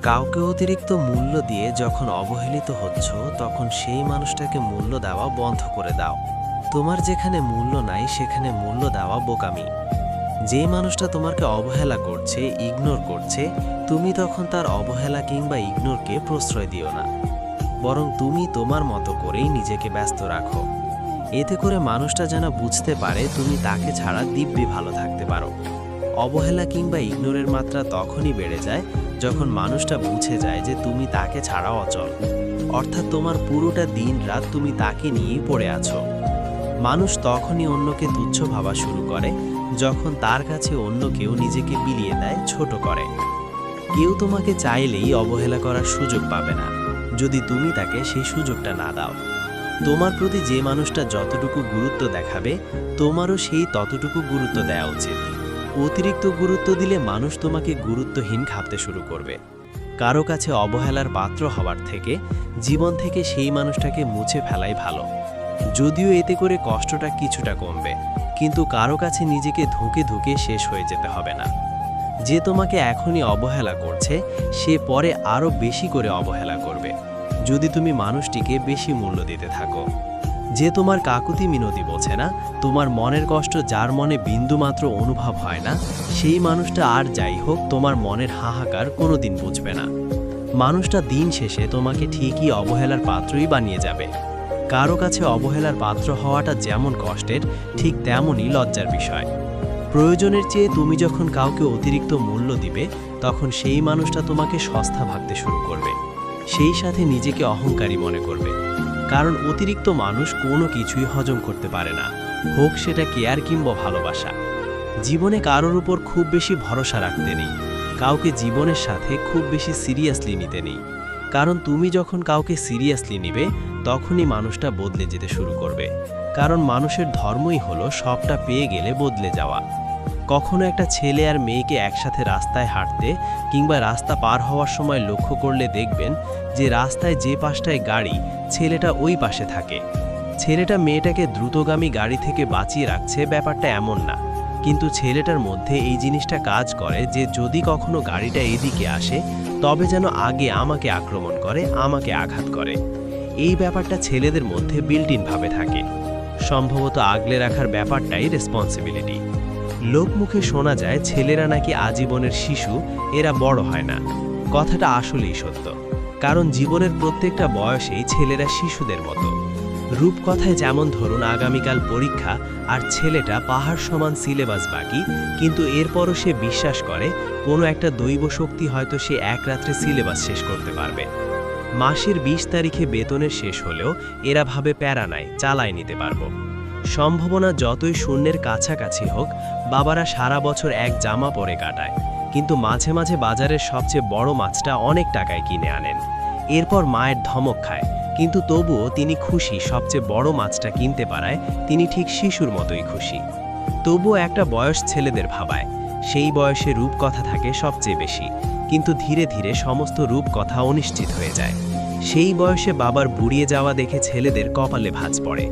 কাউকে অতিরিক্ত মূল্য দিয়ে যখন অবহেলিত হচ্ছ তখন সেই মানুষটাকে মূল্য দেওয়া বন্ধ করে দাও। তোমার যেখানে মূল্য নাই সেখানে মূল্য দেওয়া বোকামি। যেই মানুষটা তোমাকে অবহেলা করছে, ইগনোর করছে, তুমি তখন তার অবহেলা কিংবা ইগনোরকে প্রশ্রয় দিও না, বরং তুমি তোমার মতো করেই নিজেকে ব্যস্ত রাখো। এতে করে মানুষটা যেন বুঝতে পারে তুমি তাকে ছাড়া দিব্যি ভালো থাকতে পারো। অবহেলা কিংবা ইগনোরের মাত্রা তখনই বেড়ে যায় যখন মানুষটা বুঝে যায় যে তুমি তাকে ছাড়া অচল, অর্থাৎ তোমার পুরোটা দিন রাত তুমি তাকে নিয়েই পড়ে আছো। মানুষ তখনই অন্যকে তুচ্ছ ভাবা শুরু করে যখন তার কাছে অন্য কেউ নিজেকে বিলিয়ে দেয়, ছোট করে। কেউ তোমাকে চাইলেই অবহেলা করার সুযোগ পাবে না যদি তুমি তাকে সেই সুযোগটা না দাও। তোমার প্রতি যে মানুষটা যতটুকু গুরুত্ব দেখাবে তোমারও সেই ততটুকু গুরুত্ব দেওয়া উচিত। অতিরিক্ত গুরুত্ব দিলে মানুষ তোমাকে গুরুত্বহীন ভাবতে শুরু করবে। কারো কাছে অবহেলার পাত্র হওয়ার থেকে জীবন থেকে সেই মানুষটাকে মুছে ফেলাই ভালো। যদিও এতে করে কষ্টটা কিছুটা কমবে, কিন্তু কারো কাছে নিজেকে ধুঁকে ধুঁকে শেষ হয়ে যেতে হবে না। যে তোমাকে এখনই অবহেলা করছে সে পরে আরও বেশি করে অবহেলা করবে যদি তুমি মানুষটিকে বেশি মূল্য দিতে থাকো। যে তোমার কাকুতি মিনতি বোঝে না, তোমার মনের কষ্ট যার মনে বিন্দুমাত্র অনুভব হয় না, সেই মানুষটা আর যাই হোক তোমার মনের হাহাকার কোনোদিন বুঝবে না। মানুষটা দিন শেষে তোমাকে ঠিকই অবহেলার পাত্রই বানিয়ে যাবে। কারো কাছে অবহেলার পাত্র হওয়াটা যেমন কষ্টের, ঠিক তেমনই লজ্জার বিষয়। প্রয়োজনের চেয়ে তুমি যখন কাউকে অতিরিক্ত মূল্য দিবে তখন সেই মানুষটা তোমাকে সস্তা ভাবতে শুরু করবে, সেই সাথে নিজেকে অহংকারী মনে করবে। কারণ অতিরিক্ত মানুষ কোনো কিছুই হজম করতে পারে না, হোক সেটা কেয়ার কিংবা ভালোবাসা। জীবনে কারোর উপর খুব বেশি ভরসা রাখতে নেই, কাউকে জীবনের সাথে খুব বেশি সিরিয়াসলি নিতে নেই। কারণ তুমি যখন কাউকে সিরিয়াসলি নিবে তখনই মানুষটা বদলে যেতে শুরু করবে। কারণ মানুষের ধর্মই হলো সবটা পেয়ে গেলে বদলে যাওয়া। কখনো একটা ছেলে আর মেয়েকে একসাথে রাস্তায় হাঁটতে কিংবা রাস্তা পার হওয়ার সময় লক্ষ্য করলে দেখবেন যে রাস্তায় যে পাশটায় গাড়ি, ছেলেটা ওই পাশে থাকে। ছেলেটা মেয়েটাকে দ্রুতগামী গাড়ি থেকে বাঁচিয়ে রাখছে, ব্যাপারটা এমন না। কিন্তু ছেলেটার মধ্যে এই জিনিসটা কাজ করে যে যদি কখনো গাড়িটা এদিকে আসে তবে যেন আগে আমাকে আক্রমণ করে, আমাকে আঘাত করে। এই ব্যাপারটা ছেলেদের মধ্যে বিল্ট ইন ভাবে থাকে। সম্ভবত আগলে রাখার ব্যাপারটাই রেসপন্সিবিলিটি। লোকমুখে শোনা যায় ছেলেরা নাকি আজীবনের শিশু, এরা বড় হয় না। কথাটা আসলেই সত্য, কারণ জীবনের প্রত্যেকটা বয়সেই ছেলেরা শিশুদের মতো। রূপকথায় যেমন ধরুন আগামীকাল পরীক্ষা আর ছেলেটা পাহাড় সমান সিলেবাস বাকি, কিন্তু এরপরও সে বিশ্বাস করে কোনো একটা দৈব শক্তি হয়তো সে এক রাত্রে সিলেবাস শেষ করতে পারবে। মাসের 20 তারিখে বেতনের শেষ হলেও এরা ভাবে প্যারা নাই, চালায় নিতে পারবো। সম্ভাবনা যতই শূন্যের কাছাকাছি হোক, বাবারা সারা বছর এক জামা পরে কাটায়, কিন্তু মাঝে মাঝে বাজারের সবচেয়ে বড় মাছটা অনেক টাকায় কিনে আনেন। এরপর মায়ের ধমক খায়, কিন্তু তবুও তিনি খুশি। সবচেয়ে বড় মাছটা কিনতে পারায় তিনি ঠিক শিশুর মতোই খুশি। তবুও একটা বয়স ছেলেদের ভাবায়, সেই বয়সে রূপকথা থাকে সবচেয়ে বেশি, কিন্তু ধীরে ধীরে সমস্ত রূপকথা অনিশ্চিত হয়ে যায়। সেই বয়সে বাবার বুড়িয়ে যাওয়া দেখে ছেলেদের কপালে ভাঁজ পড়ে।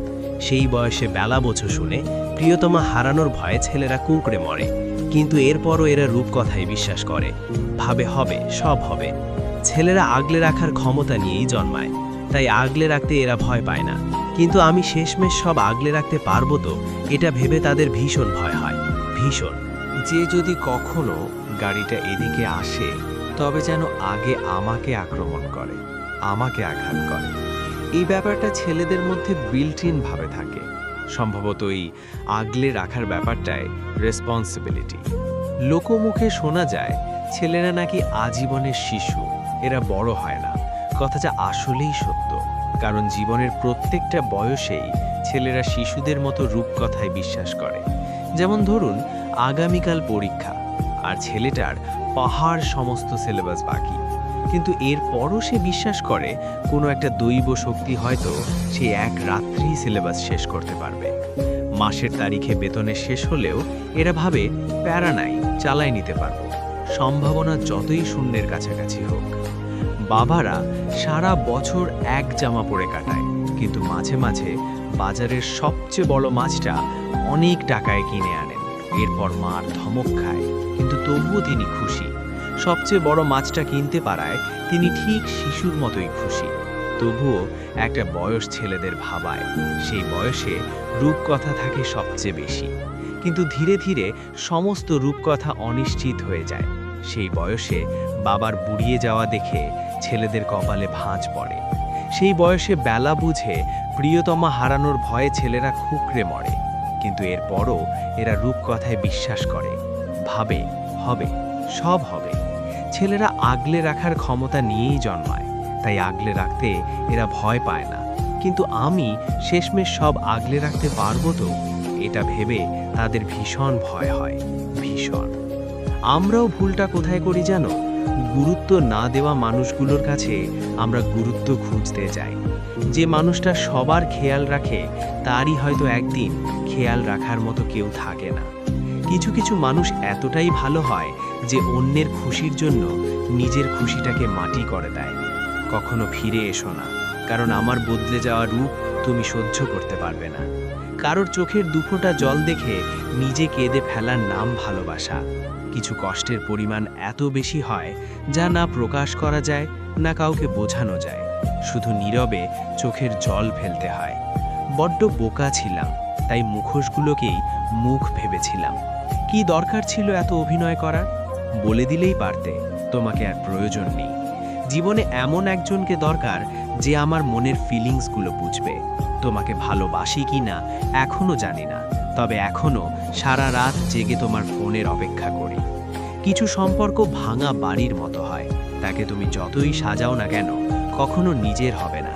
সেই বয়সে বেলা বোঝো শুনে প্রিয়তমা হারানোর ভয়ে ছেলেরা কুঁকড়ে মরে, কিন্তু এরপরও এরা রূপকথায় বিশ্বাস করে, ভাবে হবে, সব হবে। ছেলেরা আগলে রাখার ক্ষমতা নিয়েই জন্মায়, তাই আগলে রাখতে এরা ভয় পায় না। কিন্তু আমি শেষমেশ সব আগলে রাখতে পারবো তো, এটা ভেবে তাদের ভীষণ ভয় হয়, ভীষণ। যে যদি কখনো গাড়িটা এদিকে আসে তবে যেন আগে আমাকে আক্রমণ করে, আমাকে আঘাত করে। এই ব্যাপারটা ছেলেদের মধ্যে বিল্ট ইন ভাবে থাকে। সম্ভবত এই আগলে রাখার ব্যাপারটাই রেসপন্সিবিলিটি। লোকমুখে শোনা যায় ছেলেরা নাকি আজীবনের শিশু, এরা বড় হয় না। কথাটা আসলেই সত্য, কারণ জীবনের প্রত্যেকটা বয়সেই ছেলেরা শিশুদের মতো রূপকথায় বিশ্বাস করে। যেমন ধরুন আগামীকাল পরীক্ষা আর ছেলেটার পাহাড় সমস্ত সিলেবাস বাকি, কিন্তু এরপরও সে বিশ্বাস করে কোনো একটা দৈব শক্তি হয়তো সে এক রাত্রেই সিলেবাস শেষ করতে পারবে। মাসের তারিখে বেতনের শেষ হলেও এরা ভাবে প্যারা নাই, চালায় নিতে পারবো। সম্ভাবনা যতই শূন্যের কাছাকাছি হোক। বাবারা সারা বছর এক জামা পরে কাটায়, কিন্তু মাঝে মাঝে বাজারের সবচেয়ে বড় মাছটা অনেক টাকায় কিনে আনেন। এরপর মার ধমক খায়, কিন্তু তবুও তিনি খুশি। সবচেয়ে বড় মাছটা কিনতে পারায় তিনি ঠিক শিশুর মতোই খুশি। তবুও একটা বয়স ছেলেদের ভাবায়, সেই বয়সে রূপকথা থাকে সবচেয়ে বেশি। কিন্তু ধীরে ধীরে সমস্ত রূপকথা অনিশ্চিত হয়ে যায়। সেই বয়সে বাবার বুড়িয়ে যাওয়া দেখে ছেলেদের কপালে ভাঁজ পড়ে। সেই বয়সে বেলা বুঝে প্রিয়তমা হারানোর ভয়ে ছেলেরা খুকরে মরে। কিন্তু এরপরও এরা রূপকথায় বিশ্বাস করে, ভাবে হবে, সব হবে। ছেলেরা আগলে রাখার ক্ষমতা নিয়েই জন্মায়, তাই আগলে রাখতে এরা ভয় পায় না। কিন্তু আমি শেষমেশ সব আগলে রাখতে পারবো তো, এটা ভেবে তাদের ভীষণ ভয় হয়, ভীষণ। আমরাও ভুলটা কোথায় করি জানো? গুরুত্ব না দেওয়া মানুষগুলোর কাছে আমরা গুরুত্ব খুঁজতে যাই। যে মানুষটা সবার খেয়াল রাখে তারই হয়তো একদিন খেয়াল রাখার মতো কেউ থাকে না। কিছু কিছু মানুষ এতটাই ভালো হয় যে অন্যের খুশির জন্য নিজের খুশিটাকে মাটি করে দেয়। কখনো ফিরে এসো না, কারণ আমার বদলে যাওয়া রূপ তুমি সহ্য করতে পারবে না। কারোর চোখের দুফোঁটা জল দেখে নিজে কেঁদে ফেলার নাম ভালোবাসা। কিছু কষ্টের পরিমাণ এত বেশি হয় যা না প্রকাশ করা যায়, না কাউকে বোঝানো যায়। শুধু নীরবে চোখের জল ফেলতে হয়। বড্ড বোকা ছিলাম, তাই মুখোশগুলোকেই মুখ ভেবেছিলাম। কি দরকার ছিল এত অভিনয় করার? বলে দিলেই পারতে, তোমাকে আর প্রয়োজন নেই। জীবনে এমন একজনকে দরকার যে আমার মনের ফিলিংসগুলো বুঝবে। তোমাকে ভালোবাসি কি না এখনও জানি না, তবে এখনও সারা রাত জেগে তোমার ফোনের অপেক্ষা করি। কিছু সম্পর্ক ভাঙা বাড়ির মতো হয়, তাকে তুমি যতই সাজাও না কেন কখনো নিজের হবে না।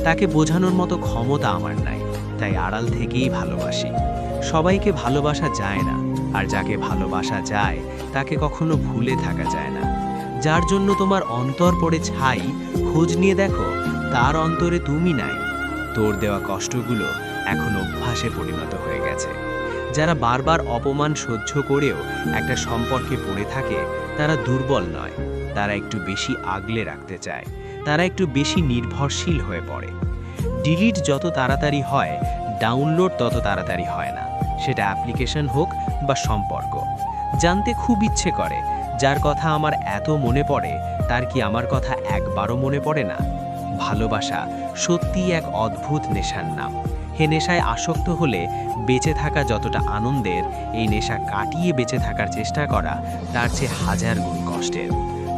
তাকে বোঝানোর মতো ক্ষমতা আমার নাই, তাই আড়াল থেকেই ভালোবাসি। সবাইকে ভালোবাসা যায় না, আর যাকে ভালোবাসা যায় তাকে কখনো ভুলে থাকা যায় না। যার জন্য তোমার অন্তর পড়ে ছাই, খোঁজ নিয়ে দেখো তার অন্তরে তুমি নাই। তোর দেওয়া কষ্টগুলো এখন অভ্যাসে পরিণত হয়ে গেছে। যারা বারবার অপমান সহ্য করেও একটা সম্পর্কে পড়ে থাকে তারা দুর্বল নয়, তারা একটু বেশি আগলে রাখতে চায়, তারা একটু বেশি নির্ভরশীল হয়ে পড়ে। ডিলিট যত তাড়াতাড়ি হয়, ডাউনলোড তত তাড়াতাড়ি হয় না, সেটা অ্যাপ্লিকেশন হোক বা সম্পর্ক। জানতে খুব ইচ্ছে করে যার কথা আমার এত মনে পড়ে তার কি আমার কথা একবারও মনে পড়ে না? ভালোবাসা সত্যিই এক অদ্ভুত নেশার নাম। হে নেশায় আসক্ত হলে বেঁচে থাকা যতটা আনন্দের, এই নেশা কাটিয়ে বেঁচে থাকার চেষ্টা করা তার চেয়ে হাজার গুণ কষ্টের।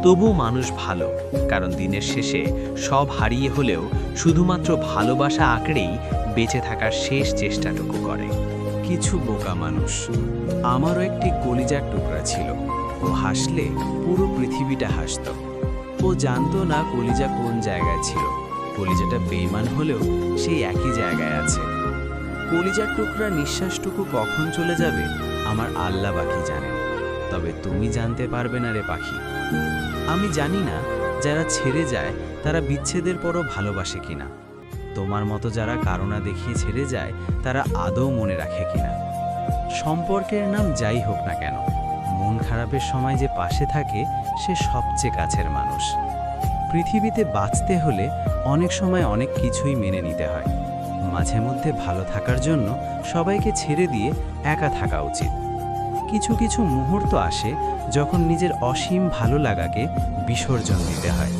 তবু মানুষ ভালো, কারণ দিনের শেষে সব হারিয়ে হলেও শুধুমাত্র ভালোবাসা আঁকড়েই বেঁচে থাকার শেষ চেষ্টাটুকু করে। কিছু বোকা মানুষ। আমারও একটি কলিজার টুকরা ছিল। ও হাসলে পুরো পৃথিবীটা হাসত। ও জানতো না কলিজা কোন জায়গায় ছিল। কলিজাটা বেইমান হলেও সেই একই জায়গায় আছে। কলিজার টুকরা নিঃশ্বাসটুকু কখন চলে যাবে আমার আল্লাহ বাকি জানেন, তবে তুমি জানতে পারবে না রে পাখি। আমি জানি না যারা ছেড়ে যায় তারা বিচ্ছেদের পরও ভালোবাসে কিনা। তোমার মতো যারা কারণা দেখিয়ে ছেড়ে যায় তারা আদৌ মনে রাখে কিনা। সম্পর্কের নাম যাই হোক না কেন, মন খারাপের সময় যে পাশে থাকে সে সবচেয়ে কাছের মানুষ। পৃথিবীতে বাঁচতে হলে অনেক সময় অনেক কিছুই মেনে নিতে হয়। মাঝে মধ্যে ভালো থাকার জন্য সবাইকে ছেড়ে দিয়ে একা থাকা উচিত। কিছু কিছু মুহূর্ত আসে যখন নিজের অসীম ভালো লাগাকে বিসর্জন দিতে হয়।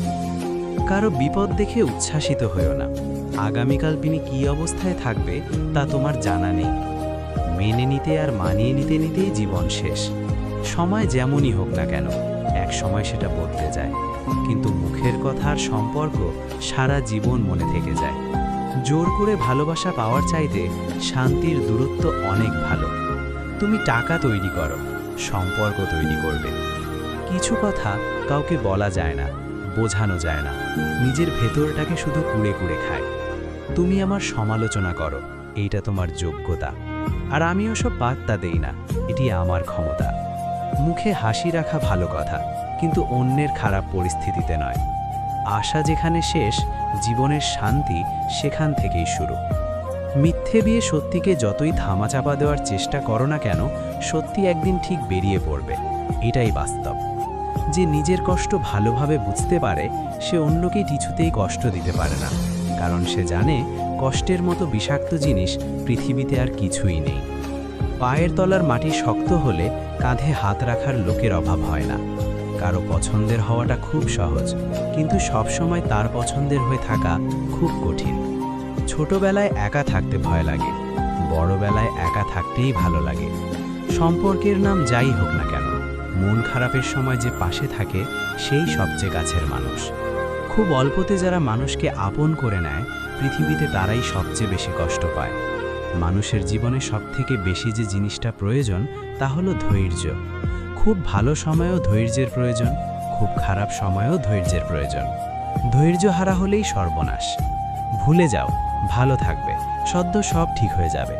কারো বিপদ দেখে উচ্ছ্বাসিত হইও না। আগামীকাল তিনি কী অবস্থায় থাকবে তা তোমার জানা নেই। মেনে নিতে আর মানিয়ে নিতে নিতেই জীবন শেষ। সময় যেমনই হোক না কেন এক সময় সেটা বদলে যায়, কিন্তু মুখের কথা আর সম্পর্ক সারা জীবন মনে থেকে যায়। জোর করে ভালোবাসা পাওয়ার চাইতে শান্তির দূরত্ব অনেক ভালো। তুমি টাকা তৈরি করো, সম্পর্ক তৈরি করবে। কিছু কথা কাউকে বলা যায় না, বোঝানো যায় না, নিজের ভেতরটাকে শুধু কুড়ে কুড়ে খায়। তুমি আমার সমালোচনা করো, এইটা তোমার যোগ্যতা, আর আমি ওসব পাত্তা দেই না, এটি আমার ক্ষমতা। মুখে হাসি রাখা ভালো কথা, কিন্তু অন্যের খারাপ পরিস্থিতিতে নয়। আশা যেখানে শেষ, জীবনের শান্তি সেখান থেকেই শুরু। মিথ্যে বিয়ে সত্যিকে যতই ধামাচাপা দেওয়ার চেষ্টা করো না কেন, সত্যি একদিন ঠিক বেরিয়ে পড়বে, এটাই বাস্তব। যে নিজের কষ্ট ভালোভাবে বুঝতে পারে সে অন্যকে কিছুতেই কষ্ট দিতে পারে না, কারণ সে জানে কষ্টের মতো বিষাক্ত জিনিস পৃথিবীতে আর কিছুই নেই। পায়ের তলার মাটি শক্ত হলে কাঁধে হাত রাখার লোকের অভাব হয় না। কারো পছন্দের হওয়াটা খুব সহজ, কিন্তু সবসময় তার পছন্দের হয়ে থাকা খুব কঠিন। ছোটবেলায় একা থাকতে ভয় লাগে, বড়বেলায় একা থাকতেই ভালো লাগে। সম্পর্কের নাম যাই হোক না কেন, মন খারাপের সময় যে পাশে থাকে সেই সবচেয়ে কাছের মানুষ। খুব অল্পতে যারা মানুষকে আপন করে নেয়, পৃথিবীতে তারাই সবচেয়ে বেশি কষ্ট পায়। মানুষের জীবনে সবথেকে বেশি যে জিনিসটা প্রয়োজন তা হলো ধৈর্য। খুব ভালো সময়েও ধৈর্যের প্রয়োজন, খুব খারাপ সময়েও ধৈর্যের প্রয়োজন। ধৈর্য হারা হলেই সর্বনাশ। ভুলে যাও, ভালো থাকবে, সদ্য সব ঠিক হয়ে যাবে,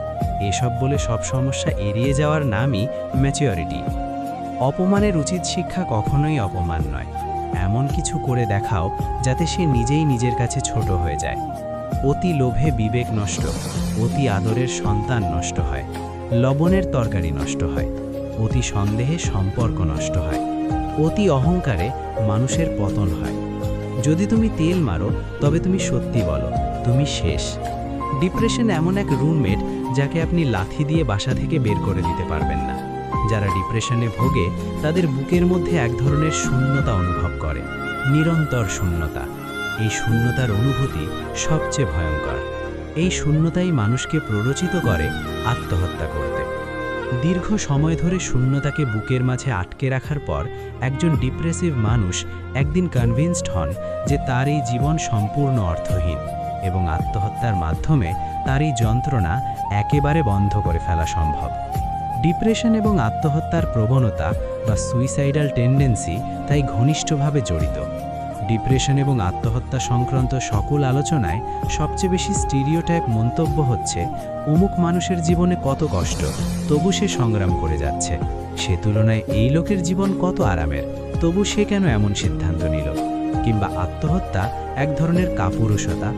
এসব বলে সব সমস্যা এড়িয়ে যাওয়ার নামই ম্যাচিওরিটি। অপমানের উচিত শিক্ষা কখনোই অপমান নয়। এমন কিছু করে দেখাও যাতে সে নিজেই নিজের কাছে ছোট হয়ে যায়। অতি লোভে বিবেক নষ্ট, অতি আদরের সন্তান নষ্ট হয়, লবণের তরকারি নষ্ট হয়, অতি সন্দেহে সম্পর্ক নষ্ট হয়, অতি অহংকারে মানুষের পতন হয়। যদি তুমি তেল মারো তবে তুমি সত্যি বলো, তুমি শেষ। ডিপ্রেশন এমন এক রুমমেট যাকে আপনি লাথি দিয়ে বাসা থেকে বের করে দিতে পারবেন না। যারা ডিপ্রেশনে ভোগে তাদের বুকের মধ্যে এক ধরনের শূন্যতা অনুভব করে, নিরন্তর শূন্যতা। এই শূন্যতার অনুভূতি সবচেয়ে ভয়ঙ্কর। এই শূন্যতাই মানুষকে প্ররোচিত করে আত্মহত্যা করতে। দীর্ঘ সময় ধরে শূন্যতাকে বুকের মাঝে আটকে রাখার পর একজন ডিপ্রেসিভ মানুষ একদিন কনভিন্সড হন যে তার এই জীবন সম্পূর্ণ অর্থহীন এবং আত্মহত্যার মাধ্যমে তার এই যন্ত্রণা একেবারে বন্ধ করে ফেলা সম্ভব। ডিপ্রেশন এবং আত্মহত্যার প্রবণতা বা সুইসাইডাল টেন্ডেন্সি তাই ঘনিষ্ঠভাবে জড়িত। ডিপ্রেশন এবং আত্মহত্যা সংক্রান্ত সকল আলোচনায় সবচেয়ে বেশি স্টিরিওটাইপ মন্তব্য হচ্ছে, অমুক মানুষের জীবনে কত কষ্ট, তবু সে সংগ্রাম করে যাচ্ছে, সে তুলনায় এই লোকের জীবন কত আরামের, তবু সে কেন এমন সিদ্ধান্ত নিল। কিংবা আত্মহত্যা এক ধরনের কাপুরুষতা।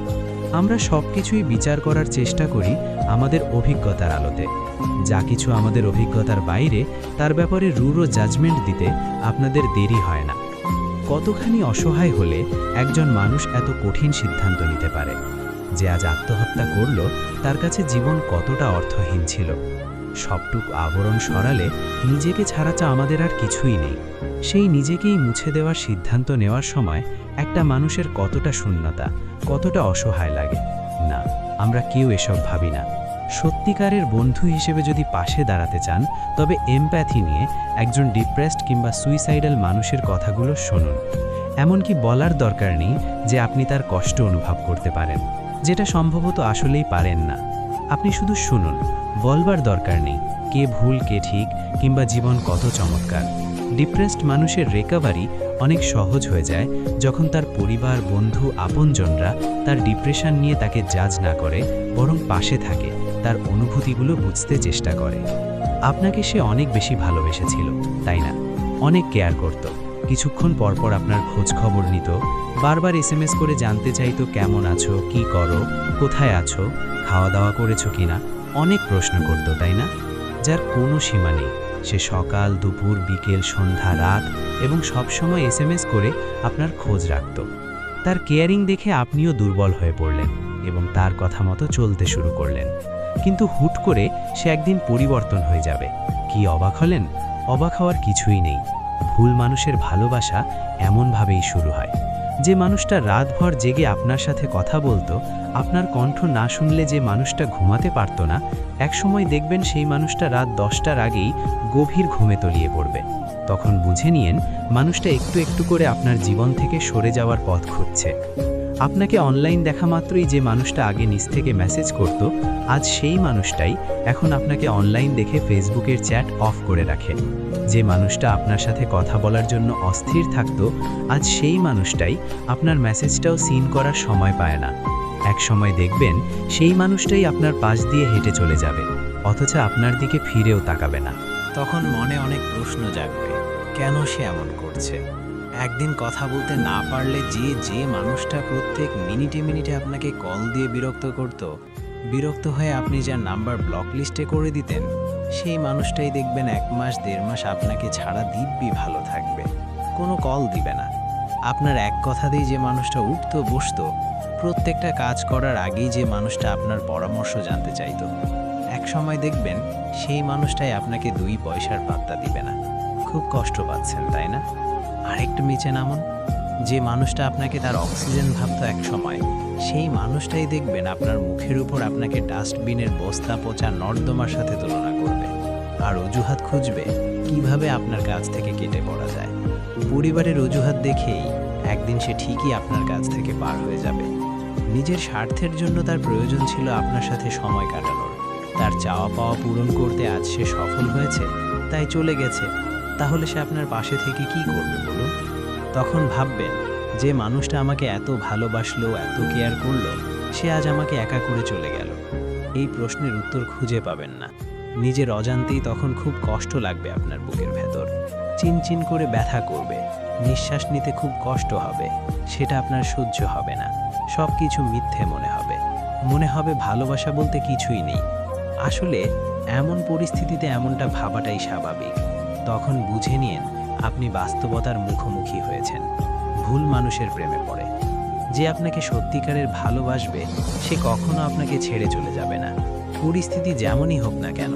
আমরা সব কিছুই বিচার করার চেষ্টা করি আমাদের অভিজ্ঞতার আলোতে। যা কিছু আমাদের অভিজ্ঞতার বাইরে তার ব্যাপারে রূঢ় জাজমেন্ট দিতে আপনাদের দেরি হয় না। কতখানি অসহায় হলে একজন মানুষ এত কঠিন সিদ্ধান্ত নিতে পারে? যে আজ আত্মহত্যা করল তার কাছে জীবন কতটা অর্থহীন ছিল। সবটুকু আবরণ সরালে নিজেকে ছাড়া আমাদের আর কিছুই নেই। সেই নিজেকেই মুছে দেওয়ার সিদ্ধান্ত নেওয়ার সময় একটা মানুষের কতটা শূন্যতা, কতটা অসহায় লাগে। না, আমরা কেউ এসব ভাবি না। সত্যিকারের বন্ধু হিসেবে যদি পাশে দাঁড়াতে চান তবে এমপ্যাথি নিয়ে একজন ডিপ্রেসড কিংবা সুইসাইডাল মানুষের কথাগুলো শুনুন। এমনকি বলার দরকার নেই যে আপনি তার কষ্ট অনুভব করতে পারেন, যেটা সম্ভবত আসলেই পারেন না। আপনি শুধু শুনুন, বলবার দরকার নেই কে ভুল কে ঠিক কিংবা জীবন কত চমৎকার। ডিপ্রেসড মানুষের রিকভারি অনেক সহজ হয়ে যায় যখন তার পরিবার, বন্ধু, আপনজনরা তার ডিপ্রেশন নিয়ে তাকে জাজ না করে, বরং পাশে থাকে, তার অনুভূতিগুলো বুঝতে চেষ্টা করে। আপনাকে সে অনেক বেশি ভালোবেসেছিল, তাই না? অনেক কেয়ার করত, কিছুক্ষণ পরপর আপনার খোঁজ খবর নিত, বারবার SMS করে জানতে চাইতো কেমন আছো, কি করো, কোথায় আছো, খাওয়া দাওয়া করেছো কিনা, অনেক প্রশ্ন করত, তাই না? যার কোনো সীমা নেই। সে সকাল, দুপুর, বিকেল, সন্ধ্যা, রাত এবং সবসময় SMS করে আপনার খোঁজ রাখত। তার কেয়ারিং দেখে আপনিও দুর্বল হয়ে পড়লেন এবং তার কথা মতো চলতে শুরু করলেন। কিন্তু হুট করে সে একদিন পরিবর্তন হয়ে যাবে। কি অবাক হলেন? অবাক হওয়ার কিছুই নেই। ভুল মানুষের ভালোবাসা এমনভাবেই শুরু হয়। যে মানুষটা রাতভর জেগে আপনার সাথে কথা বলতো, আপনার কণ্ঠ না শুনলে যে মানুষটা ঘুমাতে পারত না, একসময় দেখবেন সেই মানুষটা রাত 10টার আগেই গভীর ঘুমে তলিয়ে পড়বে। তখন বুঝে নিয়েন মানুষটা একটু একটু করে আপনার জীবন থেকে সরে যাওয়ার পথ খুঁজছে। আপনাকে অনলাইন দেখা মাত্রই যে মানুষটা আগে নিজ থেকে মেসেজ করত, আজ সেই মানুষটাই এখন আপনাকে অনলাইন দেখে ফেসবুকের চ্যাট অফ করে রাখে। যে মানুষটা আপনার সাথে কথা বলার জন্য অস্থির থাকত, আজ সেই মানুষটাই আপনার মেসেজটাও সিন করার সময় পায় না। এক সময় দেখবেন সেই মানুষটাই আপনার পাশ দিয়ে হেঁটে চলে যাবে, অথচ আপনার দিকে ফিরেও তাকাবে না। তখন মনে অনেক প্রশ্ন জাগবে, কেন সে এমন করছে? একদিন কথা বলতে না পারলে যে মানুষটা প্রত্যেক মিনিটে মিনিটে আপনাকে কল দিয়ে বিরক্ত হয়ে আপনি যার নাম্বার ব্লক লিস্টে করে দিতেন, সেই মানুষটাই দেখবেন 1 মাস 1.5 মাস আপনাকে ছাড়া দিব্যি ভালো থাকবে, কোনো কল দিবে না। আপনার এক কথাতেই যে মানুষটা উঠতো বসতো, প্রত্যেকটা কাজ করার আগেই যে মানুষটা আপনার পরামর্শ জানতে চাইতো, এক সময় দেখবেন সেই মানুষটাই আপনাকে 2 পয়সার পাত্তা দিবে না। খুব কষ্ট পাচ্ছেন, তাই না? আরেকটু নিচে নামুন। যে মানুষটা আপনাকে তার অক্সিজেন ভাবতো এক সময়, সেই মানুষটাই দেখবেন আপনার মুখের উপর আপনাকে ডাস্টবিনের বস্তা পচা নর্দমার সাথে তুলনা করবে আর অজুহাত খুঁজবে কিভাবে আপনার কাছ থেকে কেটে পড়া যায়। পরিবারের অজুহাত দেখেই একদিন সে ঠিকই আপনার কাছ থেকে পার হয়ে যাবে। নিজের স্বার্থের জন্য তার প্রয়োজন ছিল আপনার সাথে সময় কাটানোর, তার চাওয়া পাওয়া পূরণ করতে আজ সে সফল হয়েছে তাই চলে গেছে। তাহলে সে আপনার পাশে থেকে কি করবে বলুন? তখন ভাববেন, যে মানুষটা আমাকে এত ভালোবাসলো, এত কেয়ার করলো, সে আজ আমাকে একা করে চলে গেল। এই প্রশ্নের উত্তর খুঁজে পাবেন না। নিজের অজান্তেই তখন খুব কষ্ট লাগবে আপনার বুকের ভেতর, চিনচিন করে ব্যথা করবে, নিঃশ্বাস নিতে খুব কষ্ট হবে। সেটা আপনার সহ্য হবে না, সব কিছু মিথ্যে মনে হবে ভালোবাসা বলতে কিছুই নেই। আসলে এমন পরিস্থিতিতে এমনটা ভাবাটাই স্বাভাবিক। তখন বুঝে নিন আপনি বাস্তবতার মুখোমুখি হয়েছেন, ভুল মানুষের প্রেমে পড়ে। যে আপনাকে সত্যিকারের ভালোবাসবে সে কখনো আপনাকে ছেড়ে চলে যাবে না, পরিস্থিতি যেমনই হোক না কেন।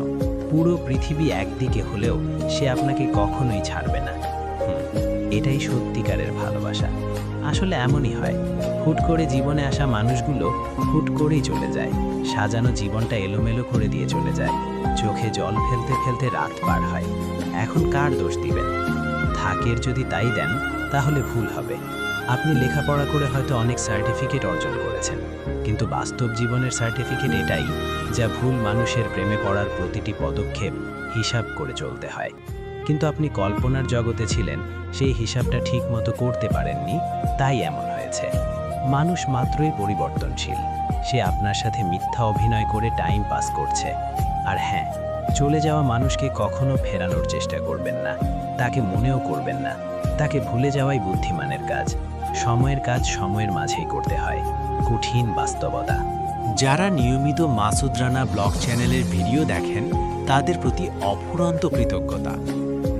পুরো পৃথিবী একদিকে হলেও সে আপনাকে কখনোই ছাড়বে না। এটাই সত্যিকারের ভালোবাসা। আসলে এমনই হয়, হুট করে জীবনে আসা মানুষগুলো হুট করেই চলে যায়, সাজানো জীবনটা এলোমেলো করে দিয়ে চলে যায়, চোখে জল ফেলতে ফেলতে রাত পার হয়। এখন কার দোষ দিবেন? থাকের যদি তাই দেন তাহলে ভুল হবে। আপনি লেখাপড়া করে হয়তো অনেক সার্টিফিকেট অর্জন করেছেন, কিন্তু বাস্তব জীবনের সার্টিফিকেট এটাই, যা ভুল মানুষের প্রেমে পড়ার প্রতিটি পদক্ষেপ হিসাব করে চলতে হয়। কিন্তু আপনি কল্পনার জগতে ছিলেন, সেই হিসাবটা ঠিক মতো করতে পারেননি, তাই এমন হয়েছে। মানুষ মাত্রই পরিবর্তনশীল, সে আপনার সাথে মিথ্যা অভিনয় করে টাইম পাস করছে। আর হ্যাঁ, চলে যাওয়া মানুষকে কখনো ফেরানোর চেষ্টা করবেন না, তাকে মনেও করবেন না। তাকে ভুলে যাওয়াই বুদ্ধিমানের কাজ। সময়ের কাজ সময়ের মাঝেই করতে হয়, কঠিন বাস্তবতা। যারা নিয়মিত মাসুদ রানা ব্লগ চ্যানেলের ভিডিও দেখেন তাদের প্রতি অফুরন্ত কৃতজ্ঞতা।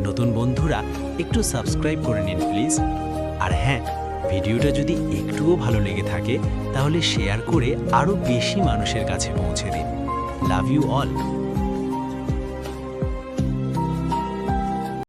নতুন বন্ধুরা একটু সাবস্ক্রাইব করে নিন প্লিজ। আর হ্যাঁ, ভিডিওটা যদি একটুও ভালো লেগে থাকে তাহলে শেয়ার করে আরও বেশি মানুষের কাছে পৌঁছে দিন। Love you all.